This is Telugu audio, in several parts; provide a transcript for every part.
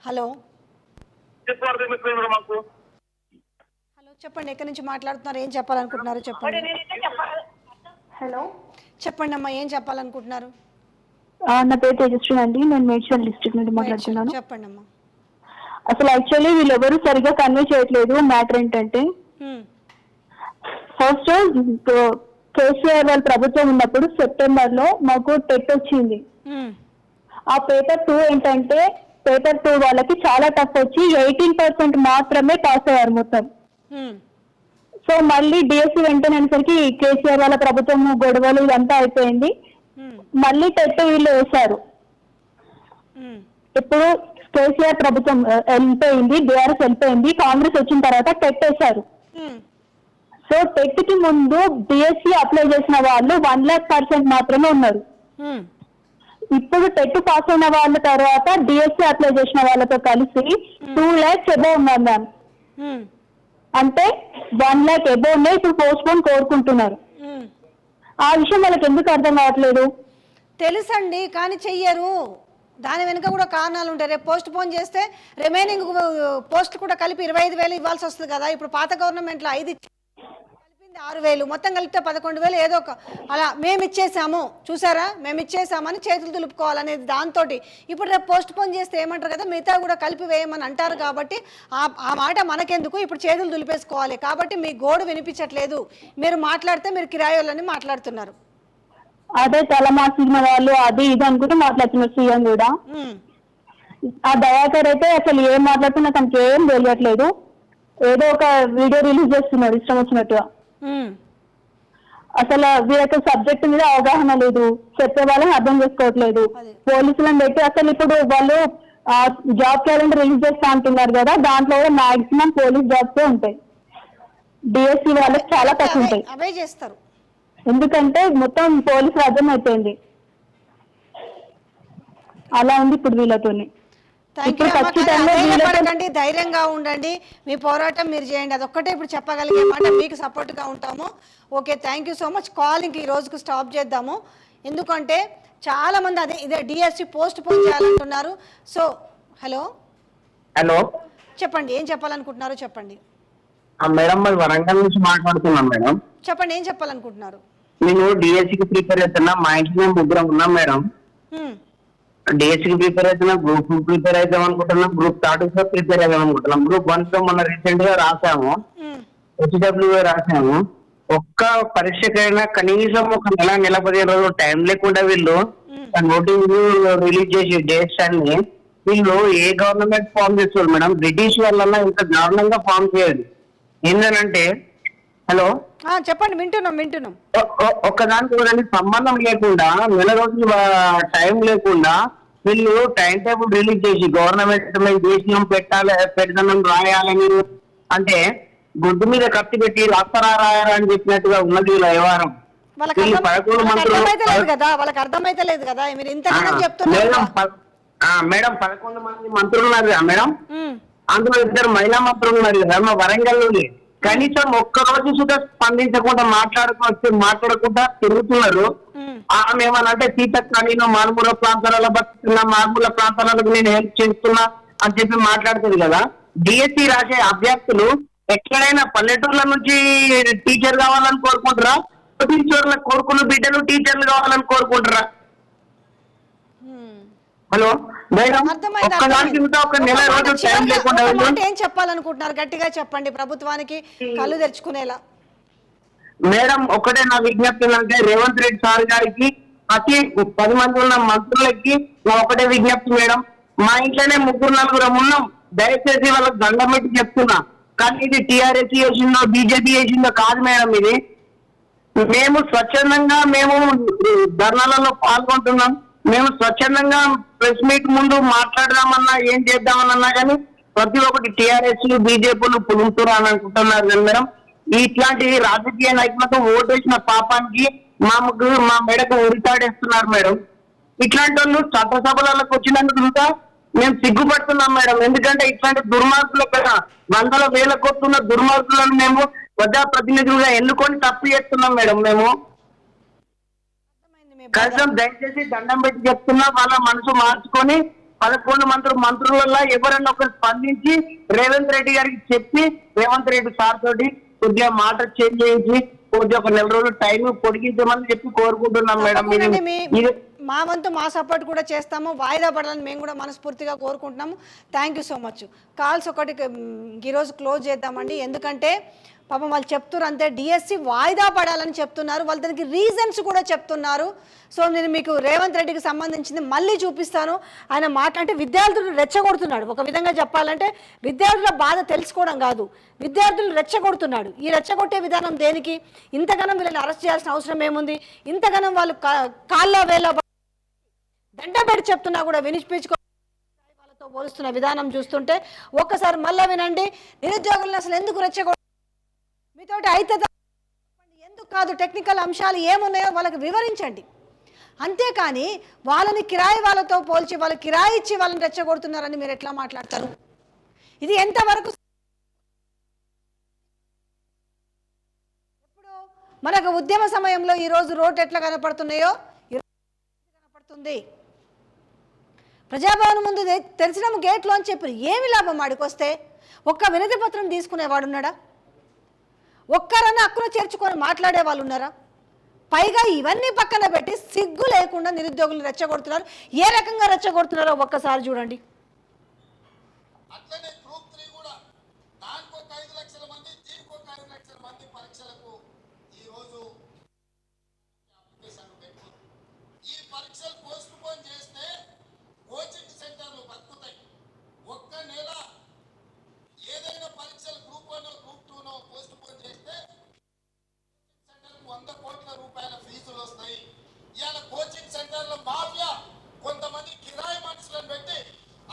హలో హలో చెప్పండి, ఎక్కడి నుంచి మాట్లాడుతున్నారు, ఏం చెప్పాలనుకుంటున్నారు చెప్పండి. హలో చెప్పండి అమ్మా, ఏం చెప్పాలనుకుంటున్నారు. నా పేరు తేజస్వి అండి, నేను మేడ్చల్ డిస్ట్రిక్ట్ నుండి మేడ్చల్ మాట్లాడుతున్నాను. చెప్పండి అమ్మా. అసలు యాక్చువల్లీ వీళ్ళెవరు సరిగా కన్వే చేయట్లేదు. మ్యాటర్ ఏంటంటే, ఫస్ట్ కేసీఆర్ వాళ్ళ ప్రభుత్వం ఉన్నప్పుడు సెప్టెంబర్ లో మాకు టెట్ వచ్చింది. ఆ పేపర్ 2 ఏంటంటే, పేపర్ 2 వాళ్ళకి చాలా టఫ్ వచ్చి 18% మాత్రమే పాస్ అయ్యారు మొత్తం. సో మళ్ళీ డిఎస్సి వెంటనే అనేసరికి కేసీఆర్ వాళ్ళ ప్రభుత్వం గొడవలు ఇదంతా అయిపోయింది. మళ్ళీ టెట్ వీళ్ళు వేశారు. ఇప్పుడు కేసీఆర్ ప్రభుత్వం వెళ్ళిపోయింది, బీఆర్ఎస్ వెళ్ళిపోయింది, కాంగ్రెస్ వచ్చిన తర్వాత టెట్ వేశారు. సో టెట్ కి ముందు డిఎస్సి అప్లై చేసిన వాళ్ళు 1,00,000% మాత్రమే ఉన్నారు. ఇప్పుడు టెట్ పాస్ అయిన వాళ్ళ తర్వాత డిఎస్సి అప్లై చేసిన వాళ్ళతో కలిసి 2 lakhs అబౌవ్ ఉన్నారు మ్యామ్. అంటే 1 lakh అబౌవ్ ఉన్నాయి. ఇప్పుడు పోస్ట్ పోన్ కోరుకుంటున్నారు. ఆ విషయం వాళ్ళకి ఎందుకు అర్థం కావట్లేదు? తెలుసండి, కానీ చెయ్యరు. దాని వెనుక కూడా కారణాలు ఉంటాయి. రేపు పోస్ట్ పోన్ చేస్తే రిమైనింగ్ పోస్టులు కూడా కలిపి 25,000 ఇవ్వాల్సి వస్తుంది కదా. ఇప్పుడు పాత గవర్నమెంట్లో 5 కలిపింది 6,000, మొత్తం కలిపితే 11,000 ఏదో ఒక అలా మేము ఇచ్చేసాము, చూసారా మేము ఇచ్చేసామని చేతులు దులుపుకోవాలనేది దాంతో. ఇప్పుడు రేపు పోస్ట్ పోన్ చేస్తే ఏమంటారు కదా, మిగతా కూడా కలిపి వేయమని అంటారు. కాబట్టి ఆ మాట మనకెందుకు, ఇప్పుడు చేతులు దులిపేసుకోవాలి. కాబట్టి మీ గోడు వినిపించట్లేదు. మీరు మాట్లాడితే మీరు కిరాయోళ్ళని మాట్లాడుతున్నారు. అదే తలమాసిన వాళ్ళు అది ఇది అనుకుంటూ మాట్లాడుతున్నారు సీఎం కూడా. ఆ దయాకర్ అయితే అసలు ఏం మాట్లాడుతున్నా తనకి ఏం తెలియట్లేదు. ఏదో ఒక వీడియో రిలీజ్ చేస్తున్నారు ఇష్టం వచ్చినట్టుగా. అసలు వీళ్ళకి సబ్జెక్ట్ మీద అవగాహన లేదు, చెప్పే వాళ్ళని అర్థం చేసుకోవట్లేదు. పోలీసులను పెట్టి అసలు ఇప్పుడు వాళ్ళు జాబ్ క్యాలెండర్ రిలీజ్ చేస్తా అంటున్నారు కదా, దాంట్లో కూడా మాక్సిమం పోలీస్ జాబ్సే ఉంటాయి. డిఎస్సి వాళ్ళకి చాలా తక్కువ ఉంటాయి. అవే చేస్తారు, ఎందుకంటే మొత్తం పోలీసు రాజ్యం అయిపోయింది. అలా ఉంది ఇప్పుడు వీళ్ళతోని. పడకండి, ధైర్యంగా ఉండండి, మీ పోరాటం మీరు చేయండి. అదొక్కటే ఇప్పుడు చెప్పగలిగే మాట. మీకు సపోర్ట్గా ఉంటాము. Okay, thank you so much. Calling ఈ రోజుకు స్టాప్ చేద్దాము. ఎందుకంటే చాలా మంది ఇదే డిఎస్సి పోస్ట్ పోన్ చేయాలంటున్నారు. సో హలో హలో చెప్పండి, ఏం చెప్పాలనుకుంటున్నారో చెప్పండి. మేడం, మరి వరంగల్ నుంచి మాట్లాడుతున్నాం మేడం. చెప్పండి, ఏం చెప్పాలనుకుంటున్నారు. నేను డిఎస్సికి ప్రిపేర్ అవుతున్నా. మా ఇంట్లో మేము ముగ్గురం ఉన్నాం మేడం. డిఎస్సికి ప్రిపేర్ అవుతున్నా, గ్రూప్ ప్రిపేర్ అవుతాం అనుకుంటున్నాం, గ్రూప్ 3 ప్రిపేర్ అవుతాం అనుకుంటున్నాం. గ్రూప్ 1 మొన్న రీసెంట్ గా రాసాము, హెచ్డబ్ల్యూ రాసాము. ఒక్క పరీక్షకైనా కనీసం ఒక నెల 15 రోజులు టైం లేకుండా వీళ్ళు నోటీస్ రిలీజ్ చేసి డేట్స్ అన్ని వీళ్ళు ఏ గవర్నమెంట్ ఫామ్ చేస్తారు మేడం? బ్రిటిష్ వాళ్ళన్నా ఇంత దారుణంగా ఫామ్ చేయదు. ఏంటంటే, హలో చెప్పండి, వింటున్నాం. ఒక్కదానికి ఒకదానికి సంబంధం లేకుండా, నెల రోజులు టైం లేకుండా వీళ్ళు టైం టేబుల్ రిలీజ్ చేసి గవర్నమెంట్ మేము దేశం పెడతాం రాయాలని అంటే గుడ్డు మీద కత్తి పెట్టి రాస్తారా అని చెప్పినట్టుగా ఉన్నది వీళ్ళ వ్యవహారం. మేడం 11 మంది మంత్రులు ఉన్నారు కదా మేడం, అందులో 2 మహిళా మంత్రులు ఉన్నారు కదా మా వరంగల్ నుండి. కనీసం ఒక్క రోజు సుధా స్పందించకుండా మాట్లాడకుండా తిరుగుతున్నారు. ఆమె ఏమనంటే సీతక్క నేను మారుమూల ప్రాంతాలలో బతుకుతున్నా, మారుమూల ప్రాంతాలకు నేను హెల్ప్ చేస్తున్నా అని చెప్పి మాట్లాడుతుంది కదా. డిఎస్సి రాసే అభ్యర్థులు ఎక్కడైనా పల్లెటూర్ల నుంచి టీచర్ కావాలని కోరుకుంటారా, టీచర్ల కొడుకులు బిడ్డలు టీచర్లు కావాలని కోరుకుంటారా? హలో మేడం, ఒక్కదానికి ఒక నెల రోజు టైం లేకుండా ఏం చెప్పాలనుకుంటున్నారు? గట్టిగా చెప్పండి, ప్రభుత్వానికి కళ్ళు తెరుచుకునేలా. మేడం ఒకటే నా విజ్ఞప్తి ఏంటంటే, రేవంత్ రెడ్డి సార్ గారికి ప్రతి 10 మంది ఉన్న మంత్రులకి నా ఒకటే విజ్ఞప్తి మేడం. మా ఇంట్లోనే 3-4 ఉన్నాం. దయచేసి వాళ్ళకి దండం పెట్టి చెప్తున్నా. కానీ ఇది టీఆర్ఎస్ చేసిందో బీజేపీ చేసిందో కాదు మేడం. ఇది మేము స్వచ్ఛందంగా ధర్నాలలో పాల్గొంటున్నాం. మేము స్వచ్ఛందంగా ప్రెస్ మీట్ ముందు మాట్లాడదామన్నా ఏం చేద్దామన్నా కానీ ప్రతి ఒక్కటి టీఆర్ఎస్ బీజేపీలు పులుతురు అని అనుకుంటున్నారు కదా మేడం. ఇట్లాంటి రాజకీయ నాయకులతో ఓటేసిన పాపానికి మా మెడకు ఉరితాడేస్తున్నారు మేడం. ఇట్లాంటి వాళ్ళు చట్టసభలకు వచ్చినందుకు ఇంకా మేము సిగ్గుపడుతున్నాం మేడం. ఎందుకంటే ఇట్లాంటి దుర్మార్గుల పైన 100,000 కొట్టున్న దుర్మార్గులను మేము ప్రజాప్రతినిధులుగా ఎన్నుకొని తప్పు చేస్తున్నాం మేడం. మేము కనీసం దయచేసి దండం పెట్టి చెప్తున్నా, వాళ్ళ మనసు మార్చుకొని 11 మంత్రులలో ఎవరన్నా ఒకరు స్పందించి రేవంత్ రెడ్డి గారికి చెప్పి రేవంత్ రెడ్డి సార్ తోటి కొద్దిగా మాట చేంజ్ చేయించి కొద్దిగా ఒక 4 రోజులు టైం పొడిగించమని చెప్పి కోరుకుంటున్నాం మేడం. తప్పకుండా మా వంతు మా సపోర్ట్ కూడా చేస్తాము. వాయిదా పడాలని మేము కూడా మనస్ఫూర్తిగా కోరుకుంటున్నాము. Thank you so much. Calls ఒకటి ఈరోజు క్లోజ్ చేద్దామండి. ఎందుకంటే పాపం వాళ్ళు చెప్తున్నారు అంతే, డిఎస్సి వాయిదా పడాలని చెప్తున్నారు, వాళ్ళు దానికి రీజన్స్ కూడా చెప్తున్నారు. సో నేను మీకు రేవంత్ రెడ్డికి సంబంధించింది మళ్ళీ చూపిస్తాను. ఆయన మాట్లాడితే విద్యార్థులు రెచ్చగొడుతున్నాడు. ఒక విధంగా చెప్పాలంటే విద్యార్థుల బాధ తెలుసుకోవడం కాదు, విద్యార్థులు రెచ్చగొడుతున్నాడు. ఈ రెచ్చగొట్టే విధానం దేనికి? ఇంతగానం వీళ్ళని అరెస్ట్ చేయాల్సిన అవసరం ఏముంది? ఇంతగానం వాళ్ళు కాళ్ళ వేళ దండ పెట్టి చెప్తున్నా కూడా వినిపించుకో వాళ్ళతో పోలుస్తున్న విధానం చూస్తుంటే ఒక్కసారి మళ్ళా వినండి. నిరుద్యోగులను అసలు ఎందుకు రెచ్చగొ మీతోటి అయితే ఎందుకు కాదు, టెక్నికల్ అంశాలు ఏమున్నాయో వాళ్ళకి వివరించండి. అంతేకాని వాళ్ళని కిరాయి వాళ్ళతో పోల్చి వాళ్ళు కిరాయి ఇచ్చి వాళ్ళని రెచ్చగొడుతున్నారని మీరు ఎట్లా మాట్లాడతారు? ఇది ఎంతవరకు? ఇప్పుడు మనకు ఉద్యమ సమయంలో ఈరోజు రోడ్డు ఎట్లా కనపడుతున్నాయో కనపడుతుంది. ప్రజాభవన్ ముందు తెరిచిన గేట్లో అని చెప్పి ఏమి లాభం ఆడికొస్తే? ఒక్క వినతి పత్రం తీసుకునేవాడున్నాడా? ఒక్కరన్నా హక్కును చేర్చుకొని మాట్లాడే వాళ్ళు ఉన్నారా? పైగా ఇవన్నీ పక్కన పెట్టి సిగ్గు లేకుండా నిరుద్యోగులు రెచ్చగొడుతున్నారు. ఏ రకంగా రెచ్చగొడుతున్నారో ఒక్కసారి చూడండి. అట్లనే గ్రూప్ 3 కూడా దానికి ఒక 5 లక్షల మంది, దీనికి ఒక 5 లక్షల మంది పరీక్షలకు ఈ రోజు అప్లికేషన్ పెట్టి ఈ పరీక్షలు పోస్ట్ పోన్ చేస్తే కోచింగ్ సెంటర్లు బతుకుతాయి. ఒక్క నెల ఏదైనా పరీక్షలు గ్రూప్ 1 గ్రూప్ 2 పోస్ట్ పోన్ చేస్తే సెంటర్కు 100 కోట్ల రూపాయల ఫీజులు వస్తాయి. ఇవాళ కోచింగ్ సెంటర్ల మాఫియా కొంతమంది కిరాయి మనుషులను పెట్టి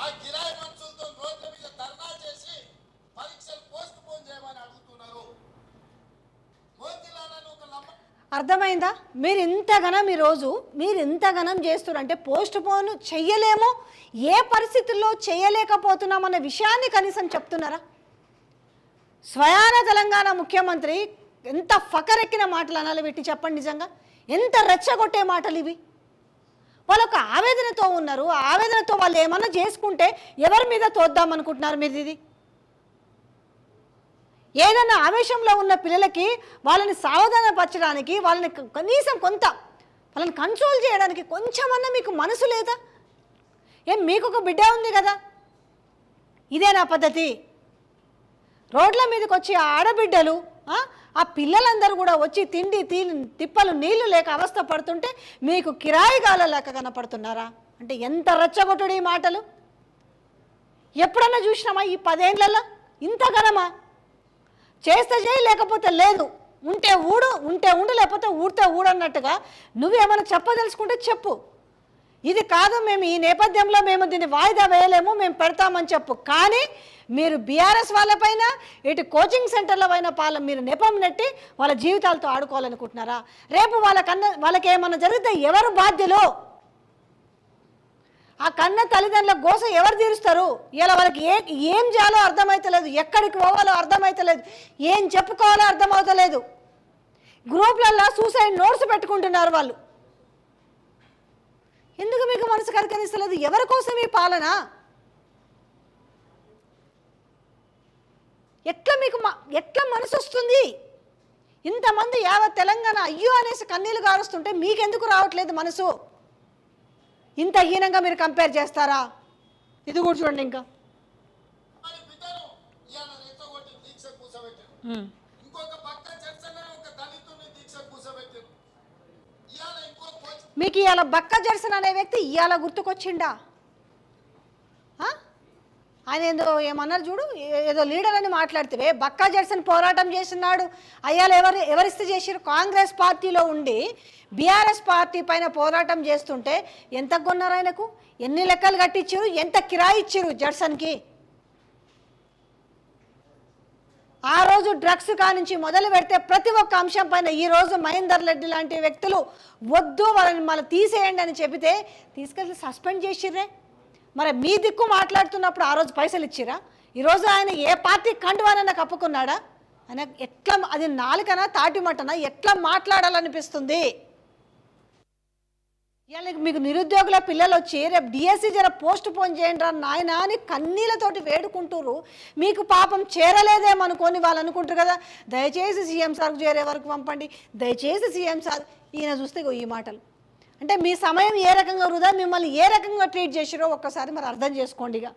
ఆ కిరాయి మనుషులతో రోడ్ల మీద ధర్నా చేసి పరీక్షలు పోస్ట్ పోన్ చేయమని అడుగుతున్నారు. మోతిలాలను ఒక అర్థమైందా? మీరు ఇంతగానం చేస్తున్నారంటే పోస్ట్ పోన్ చెయ్యలేము, ఏ పరిస్థితుల్లో చేయలేకపోతున్నామన్న విషయాన్ని కనీసం చెప్తున్నారా? స్వయాన తెలంగాణ ముఖ్యమంత్రి ఎంత ఫకరెక్కిన మాటలు అనాలి పెట్టి చెప్పండి. నిజంగా ఎంత రెచ్చగొట్టే మాటలు ఇవి. వాళ్ళు ఒక ఆవేదనతో ఉన్నారు. ఆ ఆవేదనతో వాళ్ళు ఏమన్నా చేసుకుంటే ఎవరి మీద తోద్దామనుకుంటున్నారు మీరు? ఇది ఏదన్నా ఆవేశంలో ఉన్న పిల్లలకి వాళ్ళని సావధానపరచడానికి, వాళ్ళని కనీసం కొంత వాళ్ళని కంట్రోల్ చేయడానికి కొంచెమన్నా మీకు మనసు లేదా? మీకు ఒక బిడ్డ ఉంది కదా, ఇదేనా పద్ధతి? రోడ్ల మీదకి వచ్చి ఆడబిడ్డలు ఆ పిల్లలందరూ కూడా వచ్చి తిండి తిప్పలు నీళ్లు లేక అవస్థ పడుతుంటే మీకు కిరాయిగాల లెక్క కనపడుతున్నారా? అంటే ఎంత రెచ్చగొట్టుడు ఈ మాటలు! ఎప్పుడన్నా చూసినామా ఈ 10 ఏళ్లలో ఇంతగనమా? చేస్తే చేయి, లేకపోతే లేదు, ఉంటే ఉండు, లేకపోతే ఊడితే ఊడన్నట్టుగా నువ్వేమైనా చెప్పదలుచుకుంటే చెప్పు. ఇది కాదు, మేము ఈ నేపథ్యంలో మేము దీన్ని వాయిదా వేయలేము, మేము పెడతామని చెప్పు. కానీ మీరు బీఆర్ఎస్ వాళ్ళపైన, ఇటు కోచింగ్ సెంటర్ల పైన మీరు నెపం నెట్టి వాళ్ళ జీవితాలతో ఆడుకోవాలనుకుంటున్నారా? రేపు వాళ్ళకి ఏమన్నా జరిగితే ఎవరు బాధ్యులు? ఆ కన్న తల్లిదండ్రుల గోస ఎవరు తీరుస్తారు? ఇలా వాళ్ళకి ఏం చేయాలో అర్థమవుతలేదు, ఎక్కడికి పోవాలో అర్థమవుతలేదు, ఏం చెప్పుకోవాలో అర్థమవుతలేదు. గ్రూప్లల్లో సూసైడ్ నోట్స్ పెట్టుకుంటున్నారు వాళ్ళు. ఎందుకు మీకు మనసు కరికరిస్తలేదు? ఎవరి కోసం ఈ పాలన? ఎట్లా మనసు వస్తుంది? ఇంతమంది యావత్ తెలంగాణ అయ్యో అనేసి కన్నీళ్ళు గారుస్తుంటే మీకెందుకు రావట్లేదు మనసు? ఇంత హీనంగా మీరు కంపేర్ చేస్తారా? ఇది కూడా చూడండి. ఇంకా మీకు ఇవాళ బక్క జర్సన్ అనే వ్యక్తి ఇవాళ గుర్తుకొచ్చిండా? ఆయన ఏమన్నారు చూడు, ఏదో లీడర్ అని మాట్లాడితే బక్కా జర్సన్ పోరాటం చేస్తున్నాడు. అయ్యాల ఎవరిస్తే చేసిరు? కాంగ్రెస్ పార్టీలో ఉండి బీఆర్ఎస్ పార్టీ పైన పోరాటం చేస్తుంటే ఎంత కొన్నారు ఆయనకు? ఎన్ని లెక్కలు కట్టించారు? ఎంత కిరాయి ఇచ్చారు జర్సన్కి? ఆ రోజు డ్రగ్స్ కానించి మొదలు పెడితే ప్రతి ఒక్క అంశం పైన ఈరోజు మహేందర్ రెడ్డి లాంటి వ్యక్తులు వద్దు వాళ్ళని మళ్ళీ తీసేయండి అని చెబితే తీసుకెళ్ళి సస్పెండ్ చేసిర్రే. మరి మీ దిక్కు మాట్లాడుతున్నప్పుడు ఆ రోజు పైసలు ఇచ్చిరా? ఈరోజు ఆయన ఏ పార్టీ కండువానన్నా కప్పుకున్నాడా? ఆయన ఎట్లా, అది నాలుకనా తాటిమటనా, ఎట్లా మాట్లాడాలనిపిస్తుంది? ఇవాళ మీకు నిరుద్యోగుల పిల్లలు వచ్చి రేపు డిఎస్సి జర పోస్ట్ పోన్ చేయండి రా నాయన అని కన్నీళ్ళతోటి వేడుకుంటారు. మీకు పాపం చేరలేదేమనుకొని వాళ్ళు అనుకుంటారు కదా, దయచేసి సీఎం సార్కు చేరే వరకు పంపండి, దయచేసి సీఎం సార్. ఈయన చూస్తే ఇగో ఈ మాటలు. అంటే మీ సమయం ఏ రకంగా వృధా, మిమ్మల్ని ఏ రకంగా ట్రీట్ చేసిరో ఒక్కసారి మరి అర్థం చేసుకోండి ఇక.